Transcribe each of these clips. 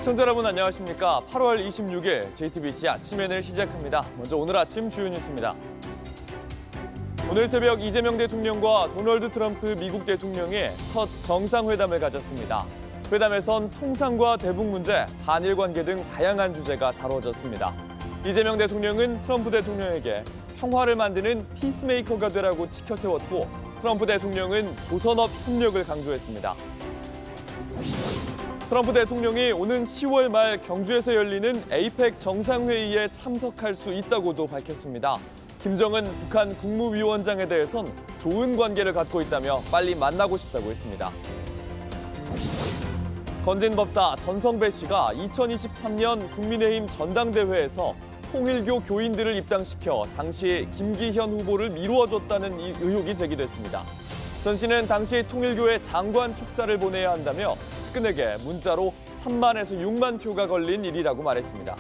시청자 여러분 안녕하십니까. 8월 26일 JTBC 아침엔을 시작합니다. 먼저 오늘 아침 주요 뉴스입니다. 오늘 새벽 이재명 대통령과 도널드 트럼프 미국 대통령이 첫 정상회담을 가졌습니다. 회담에선 통상과 대북 문제, 한일 관계 등 다양한 주제가 다뤄졌습니다. 이재명 대통령은 트럼프 대통령에게 평화를 만드는 피스메이커가 되라고 치켜세웠고, 트럼프 대통령은 조선업 협력을 강조했습니다. 트럼프 대통령이 오는 10월 말 경주에서 열리는 에이펙 정상회의에 참석할 수 있다고도 밝혔습니다. 김정은 북한 국무위원장에 대해선 좋은 관계를 갖고 있다며 빨리 만나고 싶다고 했습니다. 건진법사 전성배 씨가 2023년 국민의힘 전당대회에서 통일교 교인들을 입당시켜 당시 김기현 후보를 미루어줬다는 의혹이 제기됐습니다. 전 씨는 당시 통일교의 장관 축사를 보내야 한다며 측근에게 문자로 3만에서 6만 표가 걸린 일이라고 말했습니다.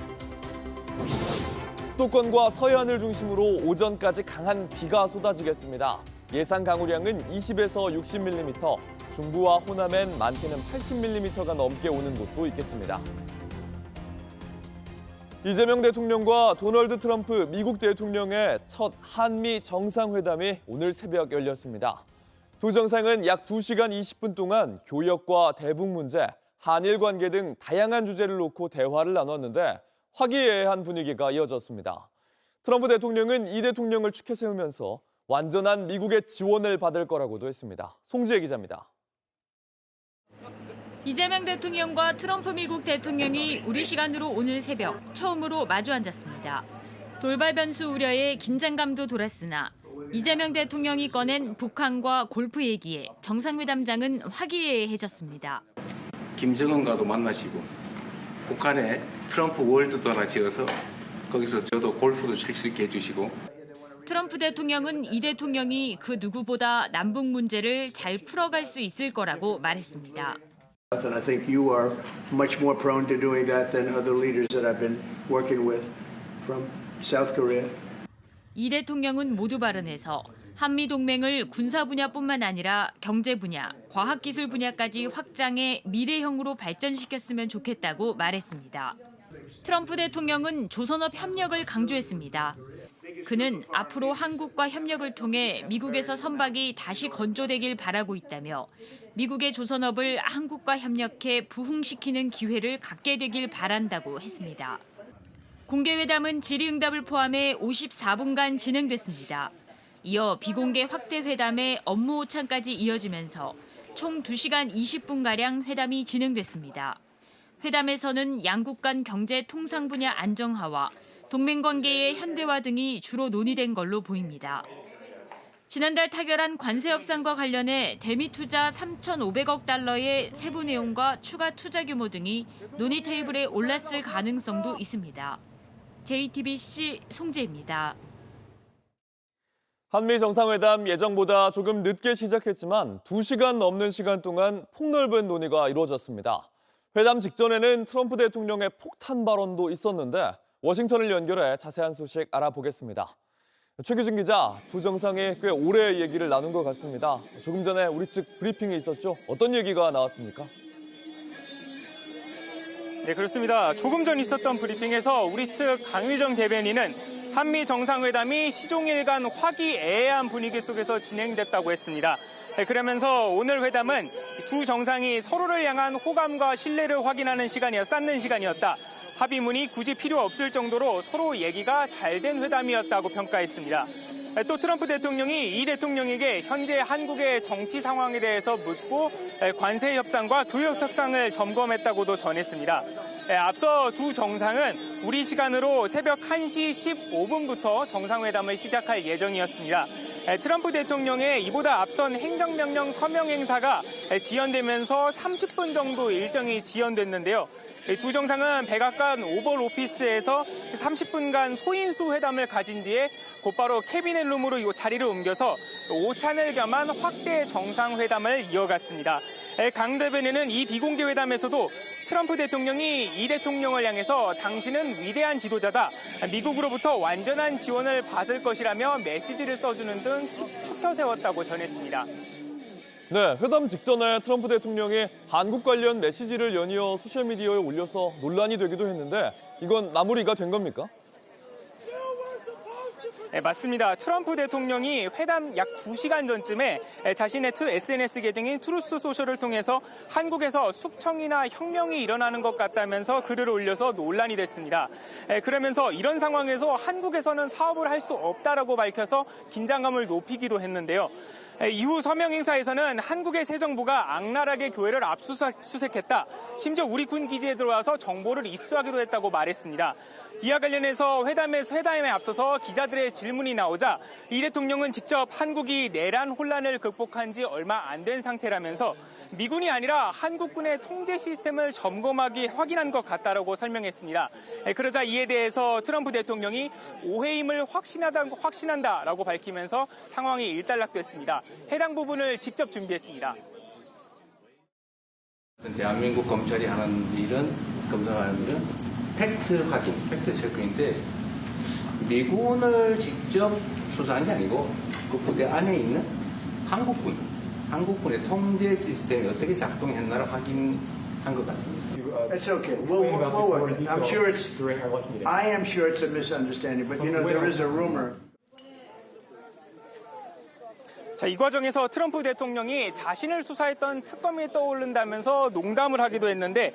수도권과 서해안을 중심으로 오전까지 강한 비가 쏟아지겠습니다. 예상 강우량은 20에서 60mm, 중부와 호남엔 많게는 80mm가 넘게 오는 곳도 있겠습니다. 이재명 대통령과 도널드 트럼프 미국 대통령의 첫 한미 정상회담이 오늘 새벽 열렸습니다. 두 정상은 약 2시간 20분 동안 교역과 대북 문제, 한일 관계 등 다양한 주제를 놓고 대화를 나눴는데 화기애애한 분위기가 이어졌습니다. 트럼프 대통령은 이 대통령을 추켜 세우면서 완전한 미국의 지원을 받을 거라고도 했습니다. 송지혜 기자입니다. 이재명 대통령과 트럼프 미국 대통령이 우리 시간으로 오늘 새벽 처음으로 마주 앉았습니다. 돌발 변수 우려에 긴장감도 돌았으나 이재명 대통령이 꺼낸 북한과 골프 얘기에 정상회담장은 화기애애해졌습니다. 김정은과도 만나시고 북한에 트럼프 월드도 하나 지어서 거기서 저도 골프도 칠 수 있게 해주시고. 트럼프 대통령은 이 대통령이 그 누구보다 남북 문제를 잘 풀어갈 수 있을 거라고 말했습니다. And I think you are much more prone to doing that than other leaders that I've been working with from South Korea. 이 대통령은 모두 발언에서 한미 동맹을 군사 분야뿐만 아니라 경제 분야, 과학기술 분야까지 확장해 미래형으로 발전시켰으면 좋겠다고 말했습니다. 트럼프 대통령은 조선업 협력을 강조했습니다. 그는 앞으로 한국과 협력을 통해 미국에서 선박이 다시 건조되길 바라고 있다며 미국의 조선업을 한국과 협력해 부흥시키는 기회를 갖게 되길 바란다고 했습니다. 공개회담은 질의응답을 포함해 54분간 진행됐습니다. 이어 비공개 확대 회담에 업무 오찬까지 이어지면서 총 2시간 20분가량 회담이 진행됐습니다. 회담에서는 양국 간 경제 통상 분야 안정화와 동맹관계의 현대화 등이 주로 논의된 걸로 보입니다. 지난달 타결한 관세 협상과 관련해 대미 투자 3,500억 달러의 세부 내용과 추가 투자 규모 등이 논의 테이블에 올랐을 가능성도 있습니다. JTBC 송지혜입니다. 한미 정상회담 예정보다 조금 늦게 시작했지만 2시간 넘는 시간 동안 폭넓은 논의가 이루어졌습니다. 회담 직전에는 트럼프 대통령의 폭탄 발언도 있었는데 워싱턴을 연결해 자세한 소식 알아보겠습니다. 최규진 기자, 두 정상이 꽤 오래 얘기를 나눈 것 같습니다. 조금 전에 우리 측 브리핑이 있었죠? 어떤 얘기가 나왔습니까? 네, 그렇습니다. 조금 전 있었던 브리핑에서 우리 측 강유정 대변인은 한미 정상회담이 시종일관 화기애애한 분위기 속에서 진행됐다고 했습니다. 그러면서 오늘 회담은 두 정상이 서로를 향한 호감과 신뢰를 확인하는 쌓는 시간이었다. 합의문이 굳이 필요 없을 정도로 서로 얘기가 잘 된 회담이었다고 평가했습니다. 또 트럼프 대통령이 이 대통령에게 현재 한국의 정치 상황에 대해서 묻고 관세 협상과 교역 협상을 점검했다고도 전했습니다. 앞서 두 정상은 우리 시간으로 새벽 1시 15분부터 정상회담을 시작할 예정이었습니다. 트럼프 대통령의 이보다 앞선 행정명령 서명 행사가 지연되면서 30분 정도 일정이 지연됐는데요. 두 정상은 백악관 오벌 오피스에서 30분간 소인수 회담을 가진 뒤에 곧바로 캐비넷룸으로 자리를 옮겨서 오찬을 겸한 확대 정상회담을 이어갔습니다. 강 대변인은 이 비공개 회담에서도 트럼프 대통령이 이 대통령을 향해서 당신은 위대한 지도자다, 미국으로부터 완전한 지원을 받을 것이라며 메시지를 써주는 등 추켜 세웠다고 전했습니다. 네, 회담 직전에 트럼프 대통령이 한국 관련 메시지를 연이어 소셜미디어에 올려서 논란이 되기도 했는데 이건 마무리가 된 겁니까? 네, 맞습니다. 트럼프 대통령이 회담 약 2시간 전쯤에 자신의 SNS 계정인 트루스 소셜을 통해서 한국에서 숙청이나 혁명이 일어나는 것 같다면서 글을 올려서 논란이 됐습니다. 그러면서 이런 상황에서 한국에서는 사업을 할 수 없다라고 밝혀서 긴장감을 높이기도 했는데요. 이후 서명 행사에서는 한국의 새 정부가 악랄하게 교회를 압수수색했다. 심지어 우리 군 기지에 들어와서 정보를 입수하기도 했다고 말했습니다. 이와 관련해서 회담에 앞서서 기자들의 질문이 나오자 이 대통령은 직접 한국이 내란 혼란을 극복한 지 얼마 안 된 상태라면서 미군이 아니라 한국군의 통제 시스템을 점검하기 확인한 것 같다라고 설명했습니다. 그러자 이에 대해서 트럼프 대통령이 오해임을 확신한다라고 밝히면서 상황이 일단락됐습니다. 해당 부분을 직접 준비했습니다. 대한민국 검찰이 하는 일은 팩트 확인, 팩트 체크인데 미군을 직접 수사한 게 아니고 그 부대 안에 있는 한국군의 통제 시스템이 어떻게 작동했나를 확인한 것 같습니다. That's okay. We'll work it. I am sure it's a misunderstanding, but you know, there is a rumor. 자, 이 과정에서 트럼프 대통령이 자신을 수사했던 특검이 떠오른다면서 농담을 하기도 했는데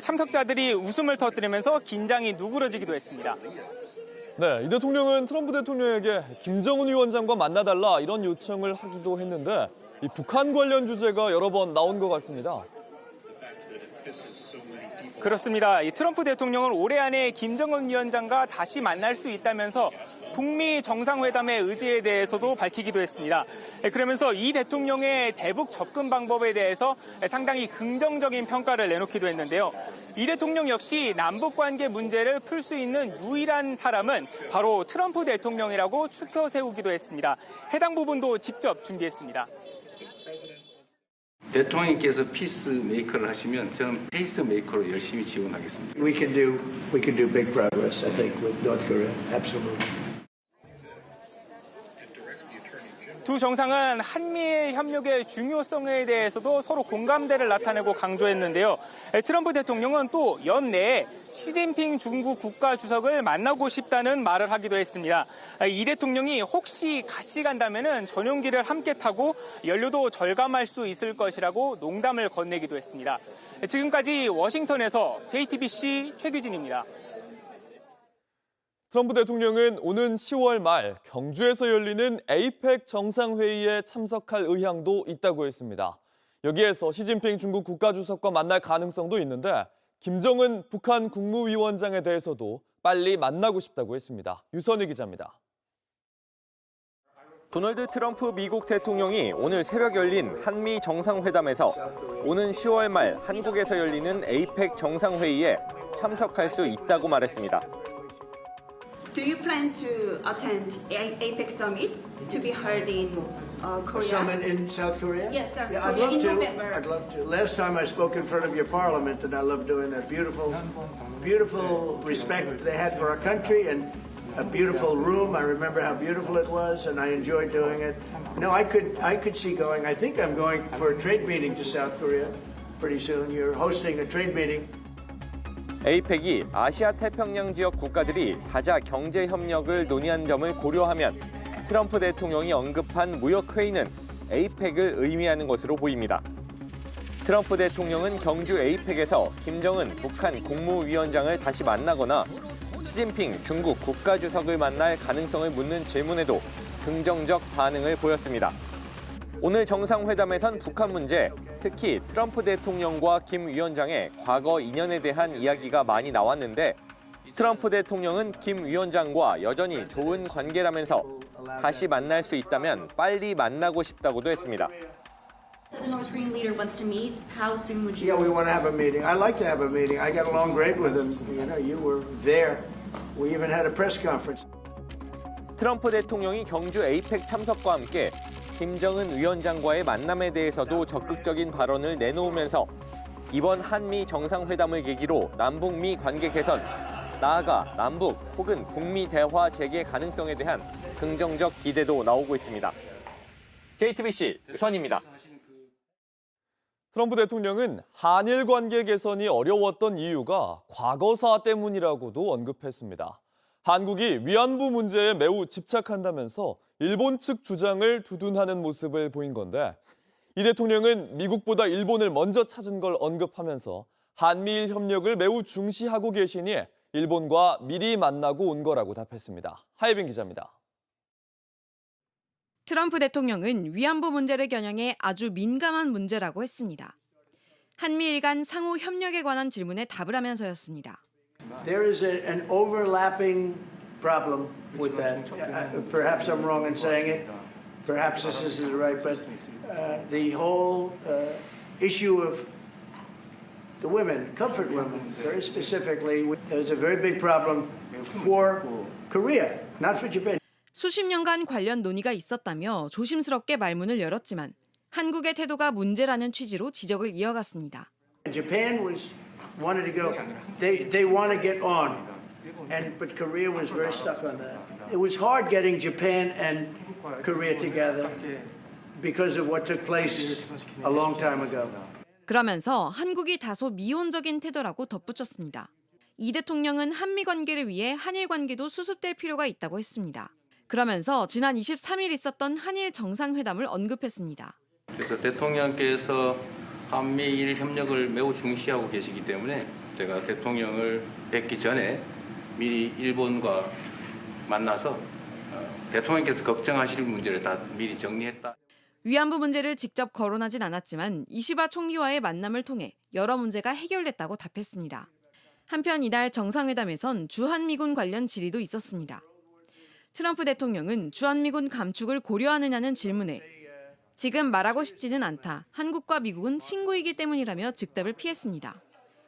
참석자들이 웃음을 터뜨리면서 긴장이 누그러지기도 했습니다. 네, 이 대통령은 트럼프 대통령에게 김정은 위원장과 만나달라 이런 요청을 하기도 했는데 이 북한 관련 주제가 여러 번 나온 것 같습니다. 그렇습니다. 이 트럼프 대통령은 올해 안에 김정은 위원장과 다시 만날 수 있다면서 북미 정상회담의 의지에 대해서도 밝히기도 했습니다. 그러면서 이 대통령의 대북 접근 방법에 대해서 상당히 긍정적인 평가를 내놓기도 했는데요. 이 대통령 역시 남북 관계 문제를 풀 수 있는 유일한 사람은 바로 트럼프 대통령이라고 추켜 세우기도 했습니다. 해당 부분도 직접 준비했습니다. 대통령께서 피스메이커를 하시면 저는 페이스메이커로 열심히 지원하겠습니다. We can do big progress, I think, with North Korea. Absolutely. 두 정상은 한미일 협력의 중요성에 대해서도 서로 공감대를 나타내고 강조했는데요. 트럼프 대통령은 또 연내에 시진핑 중국 국가주석을 만나고 싶다는 말을 하기도 했습니다. 이 대통령이 혹시 같이 간다면 전용기를 함께 타고 연료도 절감할 수 있을 것이라고 농담을 건네기도 했습니다. 지금까지 워싱턴에서 JTBC 최규진입니다. 트럼프 대통령은 오는 10월 말 경주에서 열리는 에이펙 정상회의에 참석할 의향도 있다고 했습니다. 여기에서 시진핑 중국 국가주석과 만날 가능성도 있는데 김정은 북한 국무위원장에 대해서도 빨리 만나고 싶다고 했습니다. 유선희 기자입니다. 도널드 트럼프 미국 대통령이 오늘 새벽 열린 한미 정상회담에서 오는 10월 말 한국에서 열리는 에이펙 정상회의에 참석할 수 있다고 말했습니다. Do you plan to attend APEC summit to be held in Korea? Summit in South Korea? Yes, South Yeah, I'd Korea love in to. November. I'd love to. Last time I spoke in front of your parliament, and I love doing that. Beautiful respect they had for our country, and a beautiful room. I remember how beautiful it was, and I enjoyed doing it. No, I could see going. I think I'm going for a trade meeting to South Korea pretty soon. You're hosting a trade meeting. 에이펙이 아시아 태평양 지역 국가들이 다자 경제 협력을 논의한 점을 고려하면 트럼프 대통령이 언급한 무역 회의는 에이펙을 의미하는 것으로 보입니다. 트럼프 대통령은 경주 에이펙에서 김정은 북한 국무위원장을 다시 만나거나 시진핑 중국 국가주석을 만날 가능성을 묻는 질문에도 긍정적 반응을 보였습니다. 오늘 정상회담에선 북한 문제, 특히 트럼프 대통령과 김 위원장의 과거 인연에 대한 이야기가 많이 나왔는데 트럼프 대통령은 김 위원장과 여전히 좋은 관계라면서 다시 만날 수 있다면 빨리 만나고 싶다고도 했습니다. The North Korean leader wants to meet. How soon would you? Yeah, we want to have a meeting. I like to have a meeting. I got along great with him. You know, you were there. We even had a press conference. 트럼프 대통령이 경주 에이펙 참석과 함께 김정은 위원장과의 만남에 대해서도 적극적인 발언을 내놓으면서 이번 한미 정상회담을 계기로 남북미 관계 개선, 나아가 남북 혹은 북미 대화 재개 가능성에 대한 긍정적 기대도 나오고 있습니다. JTBC 유선희입니다. 트럼프 대통령은 한일 관계 개선이 어려웠던 이유가 과거사 때문이라고도 언급했습니다. 한국이 위안부 문제에 매우 집착한다면서 일본 측 주장을 두둔하는 모습을 보인 건데 이 대통령은 미국보다 일본을 먼저 찾은 걸 언급하면서 한미일 협력을 매우 중시하고 계시니 일본과 미리 만나고 온 거라고 답했습니다. 하예빈 기자입니다. 트럼프 대통령은 위안부 문제를 겨냥해 아주 민감한 문제라고 했습니다. 한미일 간 상호 협력에 관한 질문에 답을 하면서였습니다. There is an overlapping problem with that. Perhaps I'm wrong in saying it. Perhaps this isn't right, but the whole issue of the women, comfort women, very specifically, there's a very big problem for Korea, not for Japan. 수십 년간 관련 논의가 있었다며 조심스럽게 말문을 열었지만 한국의 태도가 문제라는 취지로 지적을 이어갔습니다. Japan wanted to go. They want to get on, but Korea was very stuck on that. It was hard getting Japan and Korea together because of what took place a long time ago. 그러면서 한국이 다소 미온적인 태도라고 덧붙였습니다. 이 대통령은 한미 관계를 위해 한일 관계도 수습될 필요가 있다고 했습니다. 그러면서 지난 23일 있었던 한일 정상회담을 언급했습니다. 그래서 대통령께서 한미일 협력을 매우 중시하고 계시기 때문에 제가 대통령을 뵙기 전에 미리 일본과 만나서 대통령께서 걱정하실 문제를 다 미리 정리했다. 위안부 문제를 직접 거론하진 않았지만 이시바 총리와의 만남을 통해 여러 문제가 해결됐다고 답했습니다. 한편 이날 정상회담에선 주한미군 관련 질의도 있었습니다. 트럼프 대통령은 주한미군 감축을 고려하느냐는 질문에 지금 말하고 싶지는 않다. 한국과 미국은 친구이기 때문이라며 즉답을 피했습니다.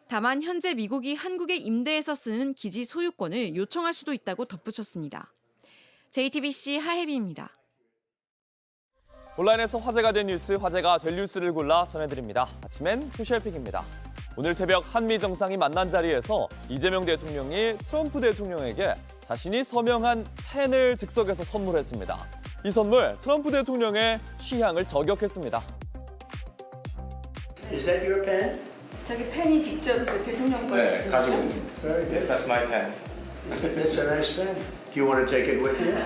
다만 현재 미국이 한국에 임대해서 쓰는 기지 소유권을 요청할 수도 있다고 덧붙였습니다. JTBC 하혜빈입니다. 온라인에서 화제가 된 뉴스, 화제가 될 뉴스를 골라 전해드립니다. 아침엔 소셜픽입니다. 오늘 새벽 한미 정상이 만난 자리에서 이재명 대통령이 트럼프 대통령에게 자신이 서명한 펜을 즉석에서 선물했습니다. 이 선물 트럼프 대통령의 취향을 저격했습니다. Is that your pen? 저기 펜이 직접 그 대통령 거예요. 네, 가지고 있는. Very good. That's my pen. That's a nice pen. Do you want to take it with you?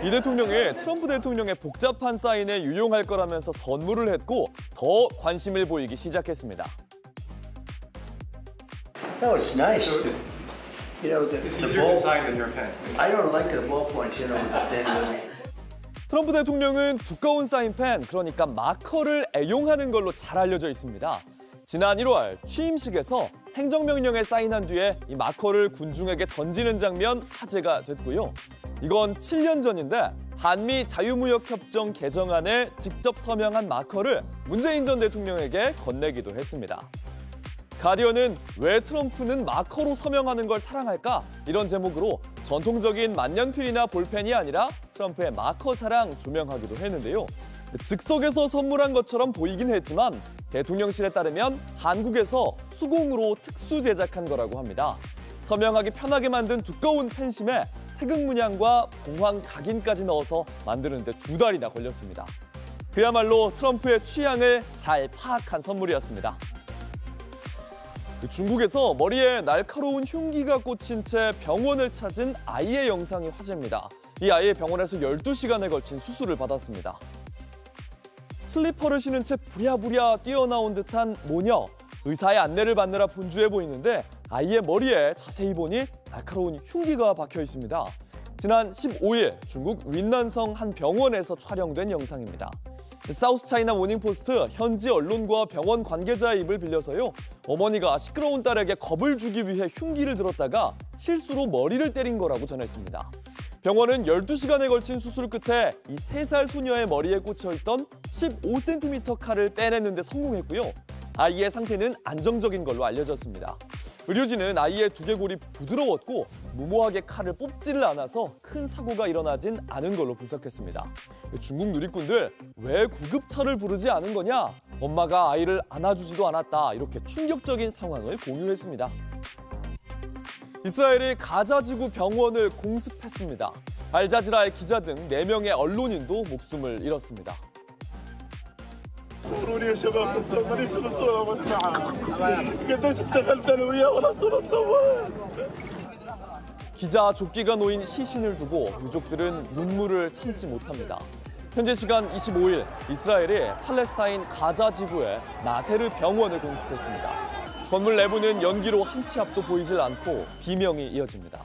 이 대통령이 트럼프 대통령의 복잡한 사인에 유용할 거라면서 선물을 했고 더 관심을 보이기 시작했습니다. No, it's nice. You know, the ball. sign than your pen. I don't like the ballpoints, you know, with the thin little. 트럼프 대통령은 두꺼운 사인펜, 그러니까 마커를 애용하는 걸로 잘 알려져 있습니다. 지난 1월 취임식에서 행정명령에 사인한 뒤에 이 마커를 군중에게 던지는 장면 화제가 됐고요. 이건 7년 전인데 한미 자유무역협정 개정안에 직접 서명한 마커를 문재인 전 대통령에게 건네기도 했습니다. 가디언은 왜 트럼프는 마커로 서명하는 걸 사랑할까? 이런 제목으로 전통적인 만년필이나 볼펜이 아니라 트럼프의 마커 사랑 조명하기도 했는데요. 즉석에서 선물한 것처럼 보이긴 했지만 대통령실에 따르면 한국에서 수공으로 특수 제작한 거라고 합니다. 서명하기 편하게 만든 두꺼운 펜심에 태극 문양과 공황 각인까지 넣어서 만드는데 2달이나 걸렸습니다. 그야말로 트럼프의 취향을 잘 파악한 선물이었습니다. 중국에서 머리에 날카로운 흉기가 꽂힌 채 병원을 찾은 아이의 영상이 화제입니다. 이 아이의 병원에서 12시간에 걸친 수술을 받았습니다. 슬리퍼를 신은 채 부랴부랴 뛰어나온 듯한 모녀. 의사의 안내를 받느라 분주해 보이는데 아이의 머리에 자세히 보니 날카로운 흉기가 박혀 있습니다. 지난 15일 중국 윈난성 한 병원에서 촬영된 영상입니다. 사우스차이나 모닝포스트 현지 언론과 병원 관계자의 입을 빌려서요. 어머니가 시끄러운 딸에게 겁을 주기 위해 흉기를 들었다가 실수로 머리를 때린 거라고 전했습니다. 병원은 12시간에 걸친 수술 끝에 이 3살 소녀의 머리에 꽂혀있던 15cm 칼을 빼내는 데 성공했고요. 아이의 상태는 안정적인 걸로 알려졌습니다. 의료진은 아이의 두개골이 부드러웠고 무모하게 칼을 뽑지를 않아서 큰 사고가 일어나진 않은 걸로 분석했습니다. 중국 누리꾼들 왜 구급차를 부르지 않은 거냐? 엄마가 아이를 안아주지도 않았다. 이렇게 충격적인 상황을 공유했습니다. 이스라엘이 가자지구 병원을 공습했습니다. 알자지라의 기자 등 4명의 언론인도 목숨을 잃었습니다. صوروا لي يا شباب مانيش نصور معاهم قديش اشتغلت انا وياه ولا صورة تصور. 기자 조끼가 놓인 시신을 두고 유족들은 눈물을 참지 못합니다. 현재 시간 25일 이스라엘이 팔레스타인 가자 지구에 나세르 병원을 공습했습니다. 건물 내부는 연기로 한 치 앞도 보이질 않고 비명이 이어집니다.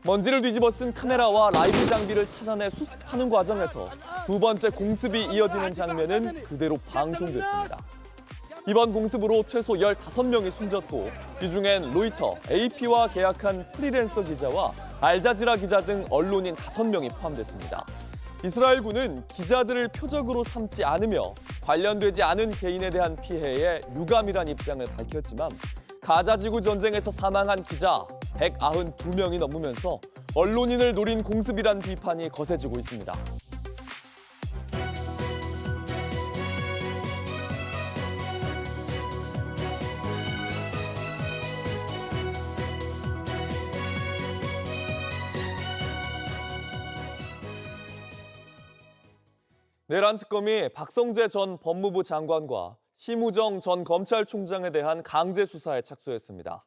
먼지를 뒤집어 쓴 카메라와 라이브 장비를 찾아내 수습하는 과정에서 두 번째 공습이 이어지는 장면은 그대로 방송됐습니다. 이번 공습으로 최소 15명이 숨졌고 이 중엔 로이터, AP와 계약한 프리랜서 기자와 알자지라 기자 등 언론인 5명이 포함됐습니다. 이스라엘군은 기자들을 표적으로 삼지 않으며 관련되지 않은 개인에 대한 피해에 유감이란 입장을 밝혔지만 가자지구 전쟁에서 사망한 기자 192명이 넘으면서 언론인을 노린 공습이란 비판이 거세지고 있습니다. 내란 특검이 박성재 전 법무부 장관과 심우정 전 검찰총장에 대한 강제 수사에 착수했습니다.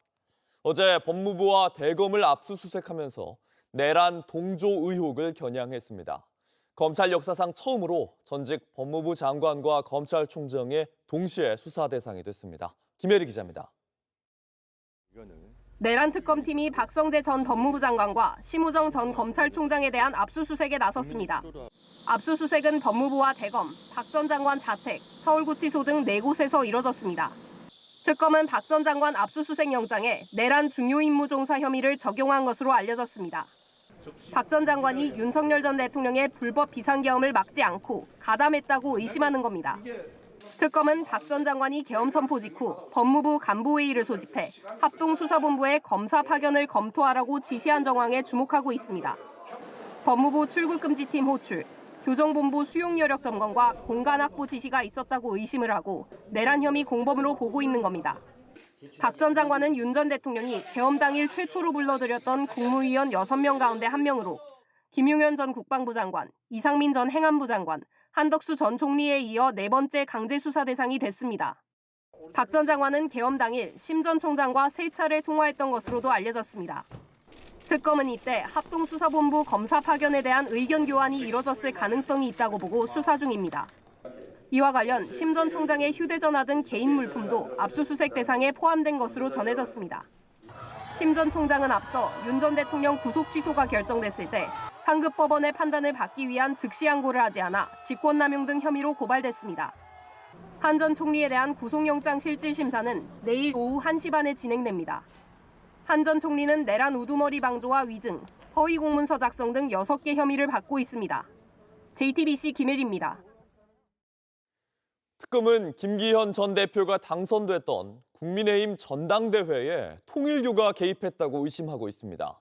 어제 법무부와 대검을 압수수색하면서 내란 동조 의혹을 겨냥했습니다. 검찰 역사상 처음으로 전직 법무부 장관과 검찰총장이 동시에 수사 대상이 됐습니다. 김혜리 기자입니다. 내란 특검팀이 박성재 전 법무부 장관과 심우정 전 검찰총장에 대한 압수수색에 나섰습니다. 압수수색은 법무부와 대검, 박 전 장관 자택, 서울구치소 등 4곳에서 이뤄졌습니다. 특검은 박 전 장관 압수수색 영장에 내란 중요 임무 종사 혐의를 적용한 것으로 알려졌습니다. 박 전 장관이 윤석열 전 대통령의 불법 비상계엄을 막지 않고 가담했다고 의심하는 겁니다. 특검은 박 전 장관이 계엄 선포 직후 법무부 간부회의를 소집해 합동수사본부에 검사 파견을 검토하라고 지시한 정황에 주목하고 있습니다. 법무부 출국금지팀 호출, 교정본부 수용여력 점검과 공간 확보 지시가 있었다고 의심을 하고 내란 혐의 공범으로 보고 있는 겁니다. 박 전 장관은 윤 전 대통령이 계엄 당일 최초로 불러들였던 국무위원 6명 가운데 1명으로 김용현 전 국방부 장관, 이상민 전 행안부 장관, 한덕수 전 총리에 이어 4번째 강제 수사 대상이 됐습니다. 박 전 장관은 계엄 당일 심 전 총장과 3차례 통화했던 것으로도 알려졌습니다. 특검은 이때 합동수사본부 검사 파견에 대한 의견 교환이 이뤄졌을 가능성이 있다고 보고 수사 중입니다. 이와 관련 심 전 총장의 휴대전화 등 개인 물품도 압수수색 대상에 포함된 것으로 전해졌습니다. 심 전 총장은 앞서 윤 전 대통령 구속 취소가 결정됐을 때 상급 법원의 판단을 받기 위한 즉시 항고를 하지 않아 직권남용 등 혐의로 고발됐습니다. 한 전 총리에 대한 구속영장 실질심사는 내일 오후 1시 반에 진행됩니다. 한 전 총리는 내란 우두머리 방조와 위증, 허위 공문서 작성 등 6개 혐의를 받고 있습니다. JTBC 김혜리입니다. 특검은 김기현 전 대표가 당선됐던 국민의힘 전당대회에 통일교가 개입했다고 의심하고 있습니다.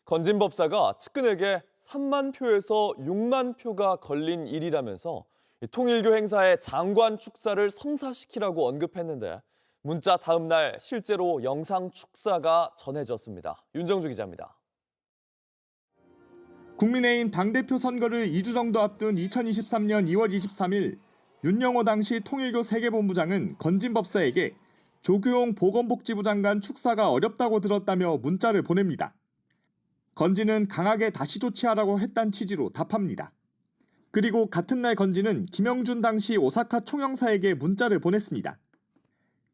건진 법사가 측근에게 3만 표에서 6만 표가 걸린 일이라면서 통일교 행사의 장관 축사를 성사시키라고 언급했는데 문자 다음 날 실제로 영상 축사가 전해졌습니다. 윤정주 기자입니다. 국민의힘 당대표 선거를 2주 정도 앞둔 2023년 2월 23일 윤영호 당시 통일교 세계본부장은 건진 법사에게 조규용 보건복지부 장관 축사가 어렵다고 들었다며 문자를 보냅니다. 건진은 강하게 다시 조치하라고 했단 취지로 답합니다. 그리고 같은 날 건진은 김영준 당시 오사카 총영사에게 문자를 보냈습니다.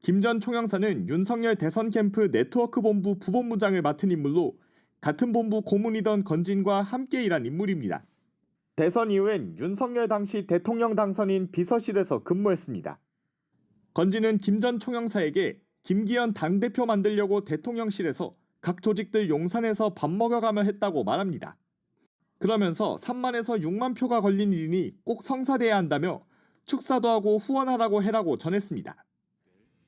김 전 총영사는 윤석열 대선 캠프 네트워크 본부 부본부장을 맡은 인물로 같은 본부 고문이던 건진과 함께 일한 인물입니다. 대선 이후엔 윤석열 당시 대통령 당선인 비서실에서 근무했습니다. 건진은 김 전 총영사에게 김기현 당대표 만들려고 대통령실에서 각 조직들 용산에서 밥 먹여가며 했다고 말합니다. 그러면서 3만에서 6만 표가 걸린 일이니 꼭 성사돼야 한다며 축사도 하고 후원하라고 해라고 전했습니다.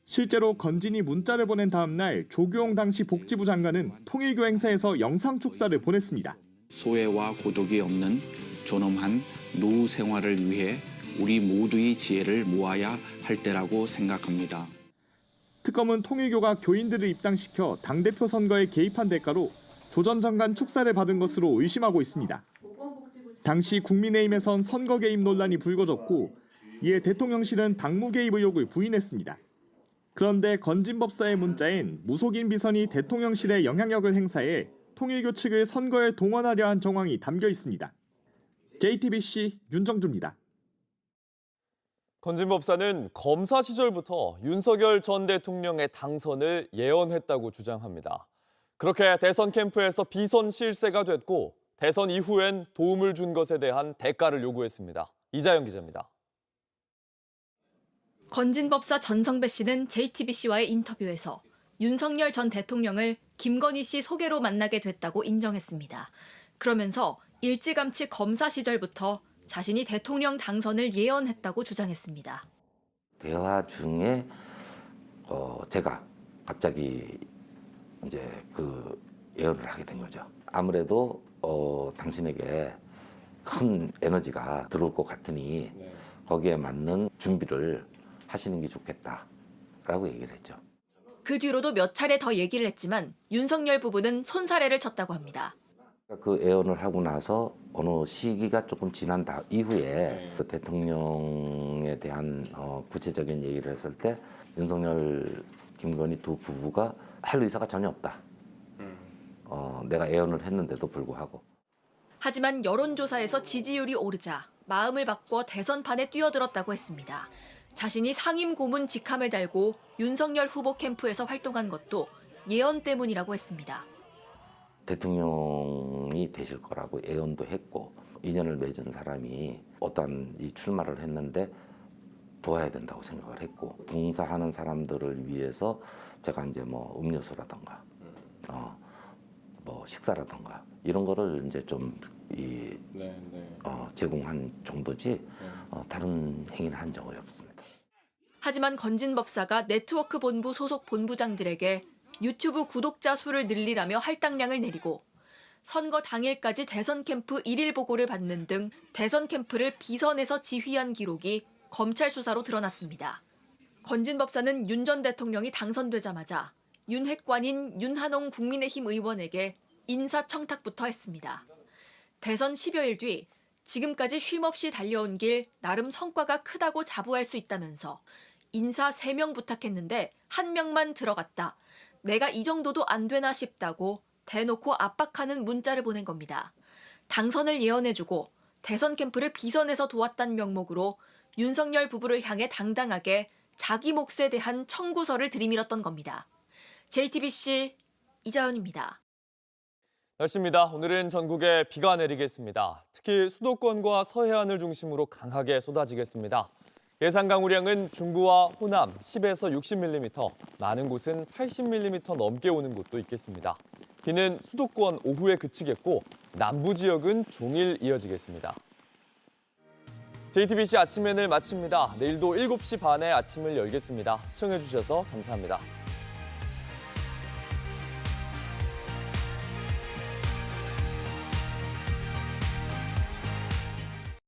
실제로 건진이 문자를 보낸 다음 날 조규용 당시 복지부 장관은 통일교 행사에서 영상 축사를 보냈습니다. 소외와 고독이 없는 존엄한 노후 생활을 위해 우리 모두의 지혜를 모아야 할 때라고 생각합니다. 특검은 통일교가 교인들을 입당시켜 당대표 선거에 개입한 대가로 조 전 장관 축사를 받은 것으로 의심하고 있습니다. 당시 국민의힘에선 선거 개입 논란이 불거졌고 이에 대통령실은 당무 개입 의혹을 부인했습니다. 그런데 건진 법사의 문자엔 무속인 비선이 대통령실에 영향력을 행사해 통일교 측을 선거에 동원하려 한 정황이 담겨 있습니다. JTBC 윤정주입니다. 건진 법사는 검사 시절부터 윤석열 전 대통령의 당선을 예언했다고 주장합니다. 그렇게 대선 캠프에서 비선 실세가 됐고 대선 이후엔 도움을 준 것에 대한 대가를 요구했습니다. 이자영 기자입니다. 건진 법사 전성배 씨는 JTBC와의 인터뷰에서 윤석열 전 대통령을 김건희 씨 소개로 만나게 됐다고 인정했습니다. 그러면서 일찌감치 검사 시절부터 자신이 대통령 당선을 예언했다고 주장했습니다. 대화 중에 제가 갑자기 이제 그 예언을 하게 된 거죠. 아무래도 당신에게 큰 에너지가 들어올 것 같으니 거기에 맞는 준비를 하시는 게 좋겠다라고 얘기를 했죠. 그 뒤로도 몇 차례 더 얘기를 했지만 윤석열 부부는 손사래를 쳤다고 합니다. 그 예언을 하고 나서 어느 시기가 조금 지난 이후에 그 대통령에 대한 구체적인 얘기를 했을 때 윤석열, 김건희 두 부부가 할 의사가 전혀 없다. 내가 예언을 했는데도 불구하고. 하지만 여론조사에서 지지율이 오르자 마음을 바꿔 대선판에 뛰어들었다고 했습니다. 자신이 상임 고문 직함을 달고 윤석열 후보 캠프에서 활동한 것도 예언 때문이라고 했습니다. 대통령이 되실 거라고 예언도 했고 인연을 맺은 사람이 어떤 이 출마를 했는데 도와야 된다고 생각을 했고 봉사하는 사람들을 위해서 제가 이제 뭐 음료수라던가 뭐 식사라던가 이런 거를 이제 좀 제공한 정도지 다른 행위는 한 적이 없습니다. 하지만 건진 법사가 네트워크 본부 소속 본부장들에게 유튜브 구독자 수를 늘리라며 할당량을 내리고 선거 당일까지 대선 캠프 1일 보고를 받는 등 대선 캠프를 비선에서 지휘한 기록이 검찰 수사로 드러났습니다. 건진 법사는 윤 전 대통령이 당선되자마자 윤핵관인 윤한홍 국민의힘 의원에게 인사청탁부터 했습니다. 대선 10여일 뒤 지금까지 쉼없이 달려온 길 나름 성과가 크다고 자부할 수 있다면서 인사 3명 부탁했는데 1명만 들어갔다. 내가 이 정도도 안 되나 싶다고 대놓고 압박하는 문자를 보낸 겁니다. 당선을 예언해주고 대선 캠프를 비선에서 도왔다는 명목으로 윤석열 부부를 향해 당당하게 자기 몫에 대한 청구서를 들이밀었던 겁니다. JTBC 이자연입니다. 날씨입니다. 오늘은 전국에 비가 내리겠습니다. 특히 수도권과 서해안을 중심으로 강하게 쏟아지겠습니다. 예상 강우량은 중부와 호남 10에서 60mm, 많은 곳은 80mm 넘게 오는 곳도 있겠습니다. 비는 수도권 오후에 그치겠고 남부 지역은 종일 이어지겠습니다. JTBC 아침엔을 마칩니다. 내일도 7시 반에 아침을 열겠습니다. 시청해주셔서 감사합니다.